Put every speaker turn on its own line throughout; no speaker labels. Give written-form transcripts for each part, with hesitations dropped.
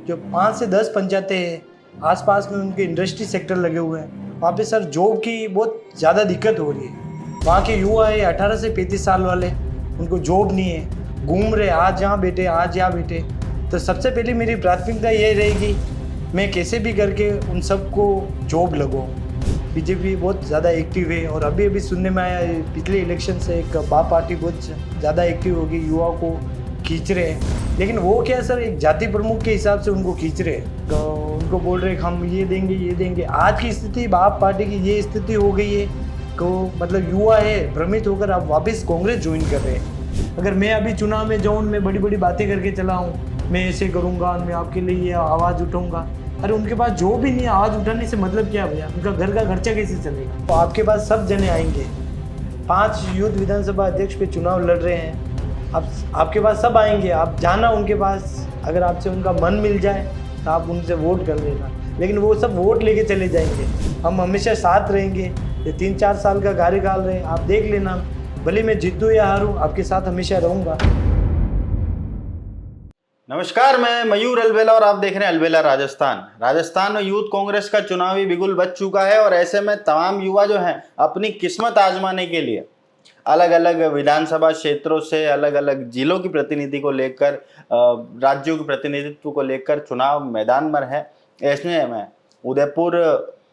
जो 5 से 10 पंचायतें हैं आसपास में उनके इंडस्ट्री सेक्टर लगे हुए हैं, वहाँ पे सर जॉब की बहुत ज़्यादा दिक्कत हो रही है। वहाँ के युवा है 18 से 35 साल वाले, उनको जॉब नहीं है, घूम रहे आज यहाँ बैठे आज यहाँ बैठे। तो सबसे पहले मेरी प्राथमिकता ये रहेगी मैं कैसे भी करके उन सबको जॉब लगवाऊँ। बीजेपी बहुत ज़्यादा एक्टिव है और अभी अभी सुनने में आया पिछले इलेक्शन से एक बाप पार्टी बहुत ज़्यादा एक्टिव होगी, युवा को खींच रहे हैं। लेकिन वो क्या सर एक जाति प्रमुख के हिसाब से उनको खींच रहे हैं, तो उनको बोल रहे हैं हम ये देंगे। आज की स्थिति बाप पार्टी की ये स्थिति हो गई है तो मतलब युवा है भ्रमित होकर आप वापस कांग्रेस ज्वाइन कर रहे हैं। अगर मैं अभी चुनाव में जाऊँ, मैं बड़ी बड़ी बातें करके चला हूँ, मैं ऐसे करूँगा, मैं आपके लिए ये आवाज़ उठाऊँगा, अरे उनके पास जो भी नहीं आवाज़ उठाने से मतलब क्या भैया, उनका घर का खर्चा कैसे चलेगा। तो आपके पास सब जने आएंगे, 5 यूथ विधानसभा अध्यक्ष पे चुनाव लड़ रहे हैं, अब आपके पास सब आएंगे, आप जाना उनके पास, अगर आपसे उनका मन मिल जाए तो आप उनसे वोट कर लेना। लेकिन वो सब वोट लेके चले जाएंगे, हम हमेशा साथ रहेंगे। ये 3-4 साल का कार्यकाल रहे, आप देख लेना, भले मैं जीतूँ या हारूँ आपके साथ हमेशा रहूँगा।
नमस्कार, मैं मयूर अलवेला और आप देख रहे हैं अलवेला राजस्थान में यूथ कांग्रेस का चुनावी बिगुल बज चुका है और ऐसे में तमाम युवा जो हैं अपनी किस्मत आजमाने के लिए अलग अलग विधानसभा क्षेत्रों से अलग अलग जिलों की प्रतिनिधि को लेकर राज्यों के प्रतिनिधित्व को लेकर चुनाव मैदान में है। ऐसे में उदयपुर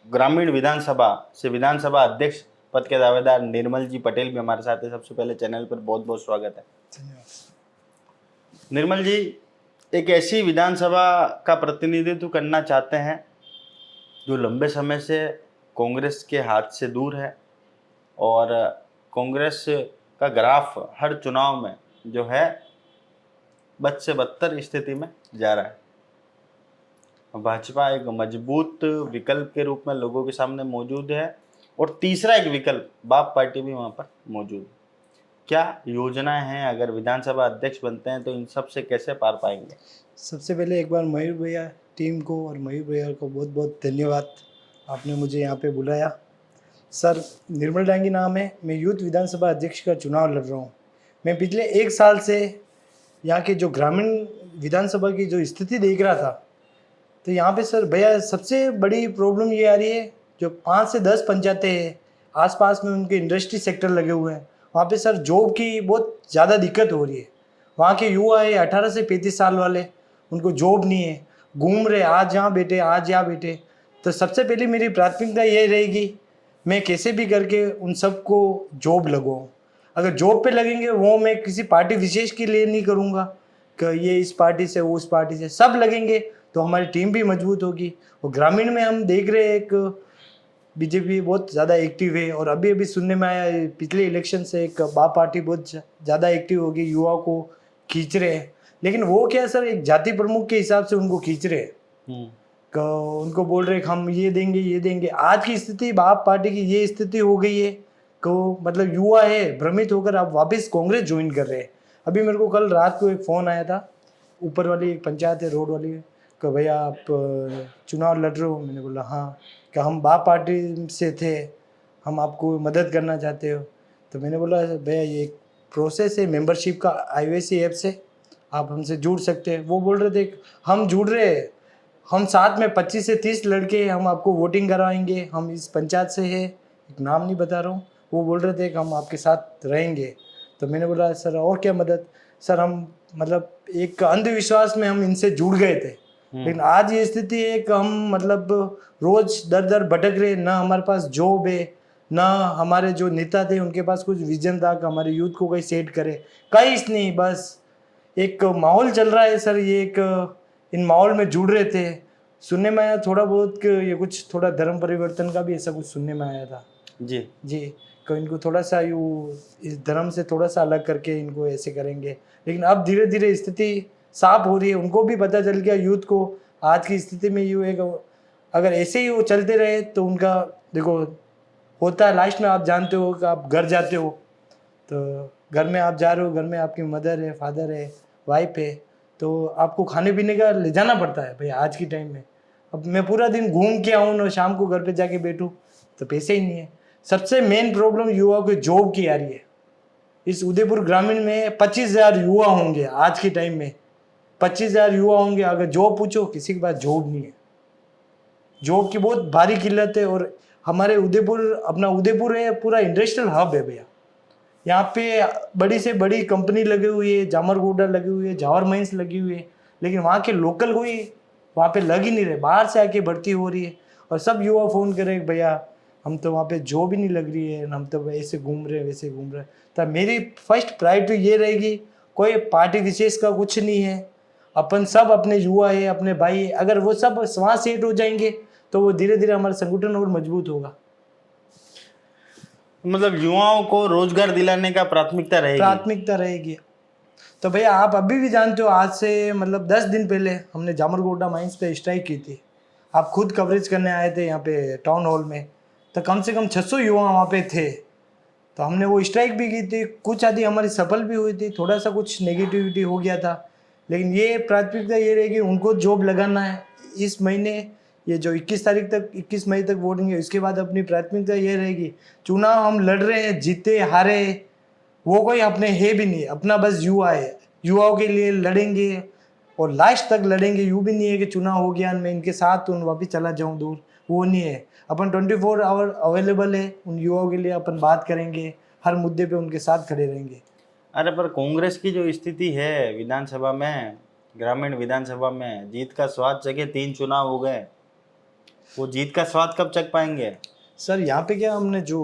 ग्रामीण विधानसभा से विधानसभा अध्यक्ष पद के दावेदार निर्मल जी पटेल भी हमारे साथ है। सबसे पहले चैनल पर बहुत बहुत स्वागत है। निर्मल जी, एक ऐसी विधानसभा का प्रतिनिधित्व करना चाहते हैं जो लंबे समय से कांग्रेस के हाथ से दूर है और कांग्रेस का ग्राफ हर चुनाव में जो है बद से बदतर स्थिति में जा रहा है। भाजपा एक मजबूत विकल्प के रूप में लोगों के सामने मौजूद है और तीसरा एक विकल्प बाप पार्टी भी वहाँ पर मौजूद है। क्या योजनाएं हैं, अगर विधानसभा अध्यक्ष बनते हैं तो इन सब से कैसे पार पाएंगे?
सबसे पहले एक बार मयूर भैया टीम को और मयूर भैया को बहुत बहुत धन्यवाद, आपने मुझे यहाँ पे बुलाया। सर निर्मल डांगी नाम है, मैं यूथ विधानसभा अध्यक्ष का चुनाव लड़ रहा हूँ। मैं पिछले 1 साल से यहाँ के जो ग्रामीण विधानसभा की जो स्थिति देख रहा था, तो यहाँ पे सर भैया सबसे बड़ी प्रॉब्लम ये आ रही है, जो 5 से 10 पंचायतें हैं आसपास में उनके इंडस्ट्री सेक्टर लगे हुए हैं, वहाँ पे सर जॉब की बहुत ज़्यादा दिक्कत हो रही है। वहाँ के युवा है 18 से 35 साल वाले, उनको जॉब नहीं है, घूम रहे आज यहाँ बैठे आज यहाँ बैठे। तो सबसे पहले मेरी प्राथमिकता ये रहेगी मैं कैसे भी करके उन सबको जॉब लगवाऊँ। अगर जॉब पे लगेंगे वो मैं किसी पार्टी विशेष के लिए नहीं करूँगा कि ये इस पार्टी से वो उस पार्टी से, सब लगेंगे तो हमारी टीम भी मजबूत होगी। और ग्रामीण में हम देख रहे हैं एक बीजेपी बहुत ज़्यादा एक्टिव है और अभी अभी सुनने में आया पिछले इलेक्शन से एक बाप पार्टी बहुत ज़्यादा एक्टिव होगी, युवा को खींच रहे हैं। लेकिन वो क्या सर एक जाति प्रमुख के हिसाब से उनको खींच रहे हैं, उनको बोल रहे हम ये देंगे। आज की स्थिति बाप पार्टी की ये स्थिति हो गई है तो मतलब युवा है भ्रमित होकर आप वापस कांग्रेस ज्वाइन कर रहे हैं। अभी मेरे को कल रात को एक फ़ोन आया था, ऊपर वाली एक पंचायत है रोड वाली, कि भैया आप चुनाव लड़ रहे हो। मैंने बोला हाँ, कि हम बाप पार्टी से थे, हम आपको मदद करना चाहते हो। तो मैंने बोला भैया ये एक प्रोसेस है मेंबरशिप का, IOC ऐप से आप हमसे जुड़ सकते हैं। वो बोल रहे थे हम जुड़ रहे हैं, हम साथ में 25 से 30 लड़के हम आपको वोटिंग करवाएंगे, हम इस पंचायत से है, एक नाम नहीं बता रहा हूँ। वो बोल रहे थे कि हम आपके साथ रहेंगे। तो मैंने बोला सर और क्या मदद। सर हम मतलब एक अंधविश्वास में हम इनसे जुड़ गए थे, लेकिन आज ये स्थिति है कि हम मतलब रोज दर दर भटक रहे, ना हमारे पास जॉब है, ना हमारे जो नेता थे उनके पास कुछ विजन था कि हमारे यूथ को कहीं सेट करे, कहीं नहीं, बस एक माहौल चल रहा है सर। ये एक इन माहौल में जुड़ रहे थे। सुनने में आया थोड़ा बहुत कि ये कुछ थोड़ा धर्म परिवर्तन का भी ऐसा कुछ सुनने में आया था जी कि इनको थोड़ा सा यूँ इस धर्म से थोड़ा सा अलग करके इनको ऐसे करेंगे। लेकिन अब धीरे धीरे स्थिति साफ हो रही है, उनको भी पता चल गया यूथ को आज की स्थिति में यूँ है कि अगर ऐसे ही वो चलते रहे तो उनका देखो होता है लास्ट में, आप जानते हो कि आप घर जाते हो तो घर में आप जा रहे हो, घर में आपकी मदर है, फादर है, वाइफ है, तो आपको खाने पीने का ले जाना पड़ता है भैया आज की टाइम में। अब मैं पूरा दिन घूम के आऊँ और शाम को घर पे जाके बैठूँ तो पैसे ही नहीं है। सबसे मेन प्रॉब्लम युवा को जॉब की आ रही है। इस उदयपुर ग्रामीण में 25,000 युवा होंगे आज के टाइम में, 25,000 युवा होंगे, अगर जॉब पूछो किसी के पास जॉब नहीं है। जॉब की बहुत भारी किल्लत है। और हमारे उदयपुर, अपना उदयपुर है पूरा इंडस्ट्रियल हब है भैया। यहाँ पे बड़ी से बड़ी कंपनी लगी हुई है, जामरगोडा लगी हुई है, जावर माइंस लगी हुई है, लेकिन वहाँ के लोकल कोई वहाँ पे लग ही नहीं रहे, बाहर से आके भर्ती हो रही है। और सब युवा फ़ोन करे भैया हम तो वहाँ पे जॉब ही नहीं लग रही है, हम तो ऐसे घूम रहे वैसे घूम रहे। तो मेरी फर्स्ट प्रायोरिटी ये रहेगी, कोई पार्टी विशेष का कुछ नहीं है, अपन सब अपने युवा है, अपने भाई है। अगर वो सब वहाँ सेट हो जाएंगे तो वो धीरे धीरे हमारा संगठन और मजबूत होगा।
मतलब युवाओं को रोजगार दिलाने का प्राथमिकता रहेगी।
तो भैया आप अभी भी जानते हो, आज से मतलब 10 दिन पहले हमने जामरगोडा माइंस पे स्ट्राइक की थी। आप खुद कवरेज करने आए थे यहाँ पे टाउन हॉल में, तो कम से कम 600 युवा वहाँ पे थे। तो हमने वो स्ट्राइक भी की थी, कुछ आदि हमारी सफल भी हुई थी, थोड़ा सा कुछ नेगेटिविटी हो गया था, लेकिन ये प्राथमिकता ये रहेगी उनको जॉब लगाना है। इस महीने ये जो 21 मई तक वोटिंग है, इसके बाद अपनी प्राथमिकता ये रहेगी, चुनाव हम लड़ रहे हैं, जीते हारे वो कोई अपने है भी नहीं, अपना बस युवा है, युवाओं के लिए लड़ेंगे और लास्ट तक लड़ेंगे। यूँ भी नहीं है कि चुनाव हो गया मैं इनके साथ उन वापिस चला जाऊँ दूर, वो नहीं है। अपन 24 आवर अवेलेबल है उन युवाओं के लिए, अपन बात करेंगे, हर मुद्दे पे उनके साथ खड़े रहेंगे।
अरे पर कांग्रेस की जो स्थिति है विधानसभा में, ग्रामीण विधानसभा में जीत का स्वाद चखे, 3 चुनाव हो गए, वो जीत का स्वाद कब चख पाएंगे?
सर यहाँ पे क्या हमने जो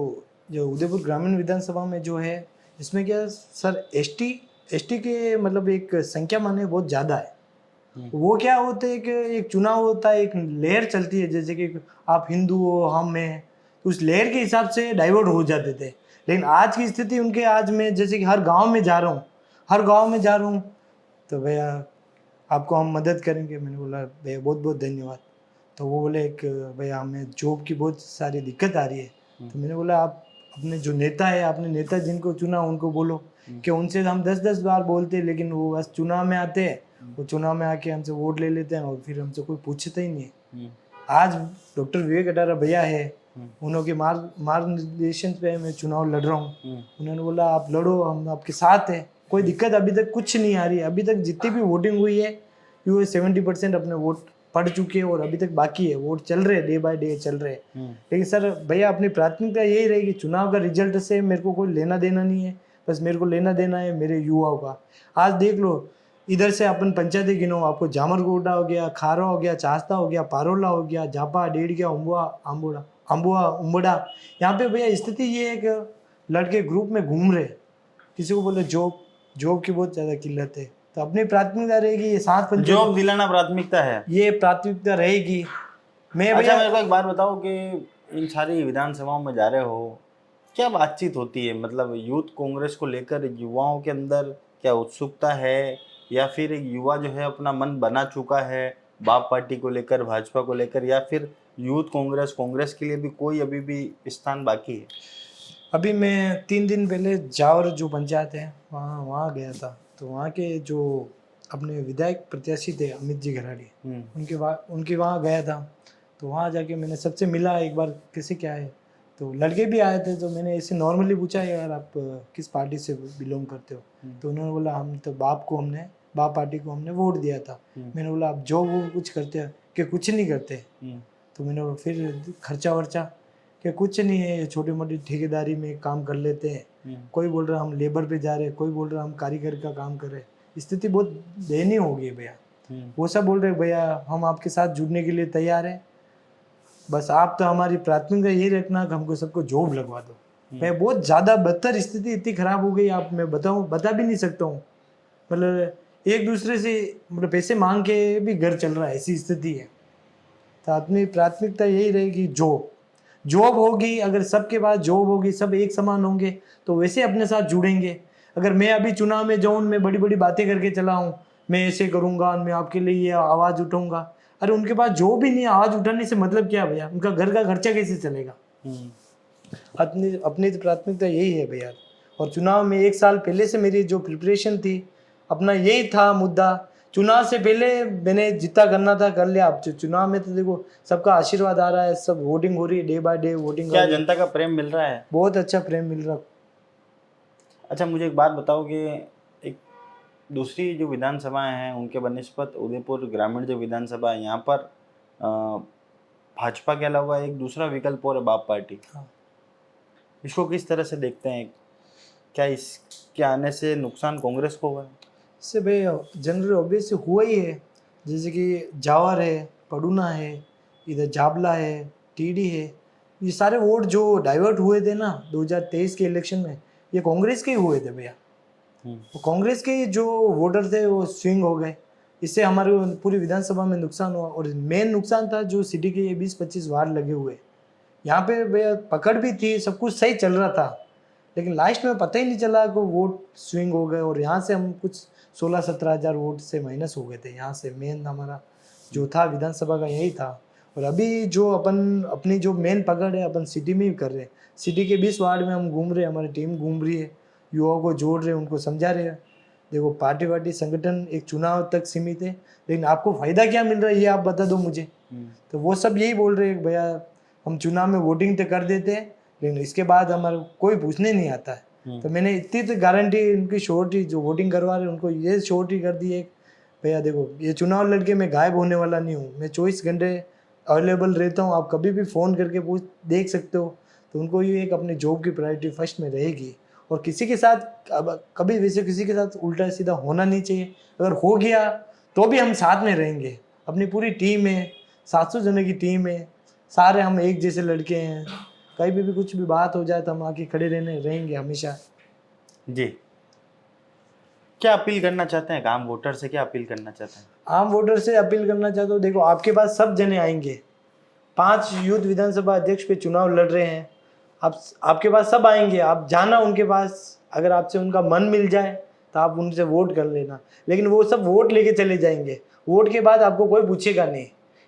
उदयपुर ग्रामीण विधानसभा में जो है, इसमें क्या सर एसटी के मतलब एक संख्या माने बहुत ज़्यादा है। वो क्या होते है कि एक चुनाव होता है, एक लहर चलती है, जैसे कि आप हिंदू हो हम हैं, तो उस लहर के हिसाब से डाइवर्ट हो जाते थे। लेकिन आज की स्थिति उनके, आज मैं जैसे कि हर गांव में जा रहा हूँ तो भैया आपको हम मदद करेंगे। मैंने बोला भैया बहुत बहुत धन्यवाद। तो वो बोले एक भैया हमें जॉब की बहुत सारी दिक्कत आ रही है। तो मैंने बोला आप अपने जो नेता है, आपने नेता जिनको चुना उनको बोलो कि उनसे हम 10-10 बार बोलते हैं, लेकिन वो बस चुनाव में आते हैं, वो चुनाव में आके हमसे वोट ले लेते हैं और फिर हमसे कोई पूछता ही नहीं है। आज डॉक्टर विवेक अटारा भैया है, उन्होंने मार्गदर्शन पे मैं चुनाव लड़ रहा हूँ। उन्होंने बोला आप लड़ो, हम आपके साथ हैं, कोई दिक्कत अभी तक कुछ नहीं आ रही है। अभी तक जितनी भी वोटिंग हुई है, वो 70% अपने वोट पड़ चुके हैं और अभी तक बाकी है, वोट चल रहे, डे बाय डे चल रहे। लेकिन सर भैया अपनी प्राथमिकता यही रहेगी, चुनाव का रिजल्ट से मेरे को कोई लेना देना नहीं है, बस मेरे को लेना देना है मेरे युवाओं का। आज देख लो, इधर से अपन पंचायतें गिनो, आपको जामरगोडा हो गया, खारा हो गया, चास्ता हो गया, पारोला हो गया, झापा, डेढ़िया, अम्बुआ, उम्बड़ा, यहाँ पे भैया स्थिति ये है कि लड़के ग्रुप में घूम रहे, किसी को बोले जॉब की बहुत ज़्यादा किल्लत है। तो अपनी प्राथमिकता रहेगी ये 7 पंचायत
जॉब दिलाना प्राथमिकता है, ये
प्राथमिकता रहेगी। मैं
अच्छा मेरे को एक बात बताओ कि इन सारी विधानसभाओं में जा रहे हो, क्या बातचीत होती है? मतलब यूथ कांग्रेस को लेकर युवाओं के अंदर क्या उत्सुकता है, या फिर एक युवा जो है अपना मन बना चुका है बाप पार्टी को लेकर, भाजपा को लेकर, या फिर यूथ कांग्रेस के लिए भी कोई अभी भी स्थान बाकी है?
अभी मैं 3 दिन पहले जावर जो पंचायत है वहाँ गया था। तो वहाँ के जो अपने विधायक प्रत्याशी थे अमित जी घराड़ी, उनके वहाँ गया था। तो वहाँ जाके मैंने सबसे मिला एक बार, कैसे क्या है। तो लड़के भी आए थे, तो मैंने ऐसे नॉर्मली पूछा यार आप किस पार्टी से बिलोंग करते हो। तो उन्होंने बोला हम तो बाप पार्टी को हमने वोट दिया था। मैंने बोला आप जॉब वो कुछ करते हो कि कुछ नहीं करते। तो मैंने फिर खर्चा वर्चा कि कुछ नहीं है, छोटी मोटी ठेकेदारी में काम कर लेते हैं। कोई बोल रहा हम लेबर पे जा रहे, कोई बोल रहा हम कारीगर का काम कर रहे। स्थिति बहुत दयनीय हो गई भैया। वो सब बोल रहे भैया हम आपके साथ जुड़ने के लिए तैयार है, बस आप तो हमारी प्राथमिकता यही रखना कि हमको सबको जॉब लगवा दो। मैं बहुत ज़्यादा बदतर स्थिति इतनी ख़राब हो गई, आप मैं बता भी नहीं सकता हूँ। मतलब एक दूसरे से मतलब पैसे मांग के भी घर चल रहा है, ऐसी स्थिति है। तो अपनी प्राथमिकता यही रहेगी, जॉब होगी। अगर सबके पास जॉब होगी, सब एक समान होंगे, तो वैसे अपने साथ जुड़ेंगे। अगर मैं अभी चुनाव में जाऊँ, मैं बड़ी बड़ी बातें करके चला हूँ, मैं ऐसे करूँगा, मैं आपके लिए ये आवाज़ उठाऊँगा, अरे उनके पास जॉब ही नहीं, आवाज़ उठाने से मतलब क्या भैया, उनका घर का खर्चा कैसे चलेगा। अपनी तो प्राथमिकता यही है भैया। और चुनाव में 1 साल पहले से मेरी जो प्रिपरेशन थी, अपना यही था मुद्दा। चुनाव से पहले मैंने जितना करना था कर लिया। अब चुनाव में तो देखो सबका आशीर्वाद आ रहा है, सब वोटिंग हो रही है, डे बाय डे वोटिंग।
क्या जनता का प्रेम मिल रहा है?
बहुत अच्छा प्रेम मिल रहा।
अच्छा मुझे एक बात बताओ कि एक दूसरी जो विधानसभाएं हैं उनके बनिस्पत उदयपुर ग्रामीण जो विधानसभा है यहाँ पर भाजपा के अलावा एक दूसरा विकल्प और है बाप पार्टी।
हाँ।
इसको किस तरह से देखते हैं? क्या इसके आने से नुकसान कांग्रेस को हुआ है?
इससे भाई जनरल ऑब्वियस हुआ ही है। जैसे कि जावर है, पडूना है, इधर जाबला है, टीडी है, ये सारे वोट जो डाइवर्ट हुए थे ना 2023 के इलेक्शन में, ये कांग्रेस के ही हुए थे भैया। तो कांग्रेस के जो वोटर थे वो स्विंग हो गए, इससे हमारे पूरी विधानसभा में नुकसान हुआ। और मेन नुकसान था जो सिटी के ये 20-25 वार्ड लगे हुए, यहाँ पे भैया पकड़ भी थी, सब कुछ सही चल रहा था, लेकिन लास्ट में पता ही नहीं चला कि वोट स्विंग हो गए। और यहाँ से हम कुछ 16-17 हज़ार वोट से माइनस हो गए थे। यहाँ से मेन हमारा जो था विधानसभा का यही था। और अभी जो अपन अपनी जो मेन पकड़ है अपन सिटी में ही कर रहे हैं। सिटी के 20 वार्ड में हम घूम रहे हैं, हमारी टीम घूम रही है, युवाओं को जोड़ रहे हैं, उनको समझा रहे हैं। देखो पार्टी वार्टी संगठन एक चुनाव तक सीमित है, लेकिन आपको फ़ायदा क्या मिल रहा है ये आप बता दो मुझे। तो वो सब यही बोल रहे हैं भैया हम चुनाव में वोटिंग तो कर देते हैं, लेकिन इसके बाद हमारे कोई पूछने नहीं आता है। तो मैंने इतनी तो गारंटी उनकी श्योरिटी जो वोटिंग करवा रहे हैं उनको ये श्योरिटी कर दी है भैया देखो ये चुनाव लड़के मैं गायब होने वाला नहीं हूँ, मैं 24 घंटे अवेलेबल रहता हूँ, आप कभी भी फ़ोन करके पूछ देख सकते हो। तो उनको ये एक अपने जॉब की प्रायोरिटी फर्स्ट में रहेगी। और किसी के साथ अब कभी वैसे किसी के साथ उल्टा सीधा होना नहीं चाहिए। अगर हो गया तो भी हम साथ में रहेंगे, अपनी पूरी टीम है, 700 जने की टीम है, सारे हम एक जैसे लड़के हैं, कहीं भी कुछ भी बात हो जाए तो हम आके खड़े रहेंगे हमेशा।
जी, क्या अपील करना चाहते हैं आम वोटर से, क्या अपील करना चाहते हैं?
आम वोटर से अपील करना चाहता हूँ, देखो आपके पास सब जने आएंगे, 5 यूथ विधानसभा अध्यक्ष पे चुनाव लड़ रहे हैं, आपके पास सब आएंगे, आप जाना उनके पास, अगर आपसे उनका मन मिल जाए तो आप उनसे वोट कर लेना। लेकिन वो सब वोट लेके चले जाएंगे, वोट के बाद आपको कोई पूछेगा नहीं।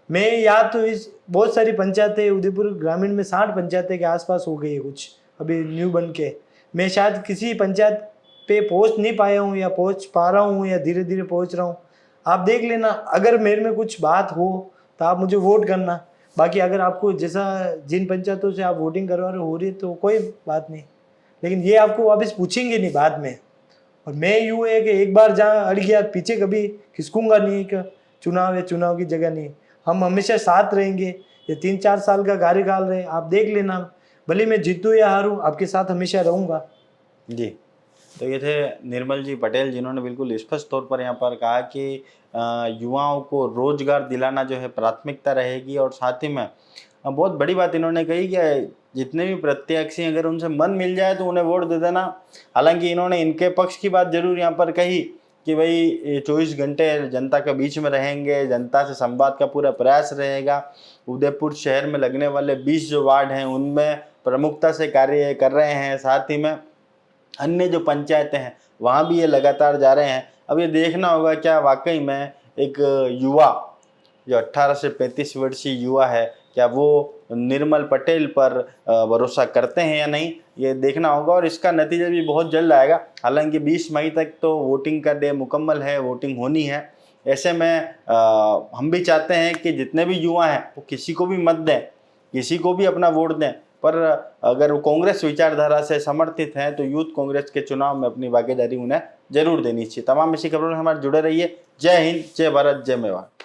मैं या तो इस बहुत सारी पंचायतें उदयपुर ग्रामीण में 60 पंचायतें के आसपास हो गई है कुछ अभी न्यू बन के, मैं शायद किसी पंचायत पे पहुंच नहीं पाया हूँ या पहुंच पा रहा हूँ या धीरे धीरे पहुंच रहा हूँ। आप देख लेना, अगर मेरे में कुछ बात हो तो आप मुझे वोट करना। बाकी अगर आपको जैसा जिन पंचायतों से आप वोटिंग करवा रहे हो रही है तो कोई बात नहीं, लेकिन ये आपको वापस पूछेंगे नहीं बाद में। और मैं यूँ है कि एक बार जहाँ अड़ गया पीछे कभी खिसकूंगा नहीं कि चुनाव है, चुनाव की जगह नहीं, हम हमेशा साथ रहेंगे। ये 3-4 साल का कार्यकाल रहे, आप देख लेना, भले मैं जीतूँ या हारूँ आपके साथ हमेशा रहूँगा।
जी, तो ये थे निर्मल जी पटेल जिन्होंने बिल्कुल स्पष्ट तौर पर यहाँ पर कहा कि युवाओं को रोजगार दिलाना जो है प्राथमिकता रहेगी। और साथ ही में बहुत बड़ी बात इन्होंने कही कि जितने भी प्रत्याशी अगर उनसे मन मिल जाए तो उन्हें वोट दे देना। हालांकि इन्होंने इनके पक्ष की बात जरूर यहाँ पर कही कि भाई 24 घंटे जनता के बीच में रहेंगे, जनता से संवाद का पूरा प्रयास रहेगा। उदयपुर शहर में लगने वाले 20 जो वार्ड हैं उनमें प्रमुखता से कार्य कर रहे हैं। साथ ही में अन्य जो पंचायतें हैं वहाँ भी ये लगातार जा रहे हैं। अब ये देखना होगा क्या वाकई में एक युवा जो 18 से 35 वर्षीय युवा है क्या वो निर्मल पटेल पर भरोसा करते हैं या नहीं, ये देखना होगा। और इसका नतीजा भी बहुत जल्द आएगा। हालांकि 20 मई तक तो वोटिंग का डे मुकम्मल है, वोटिंग होनी है। ऐसे में हम भी चाहते हैं कि जितने भी युवा हैं वो किसी को भी मत दें, किसी को भी अपना वोट दें, पर अगर वो कांग्रेस विचारधारा से समर्थित हैं तो यूथ कांग्रेस के चुनाव में अपनी भागीदारी उन्हें जरूर देनी चाहिए। तमाम ऐसी खबरों में हमारे जुड़े रहिए। जय हिंद, जय भारत, जय मेवाड़।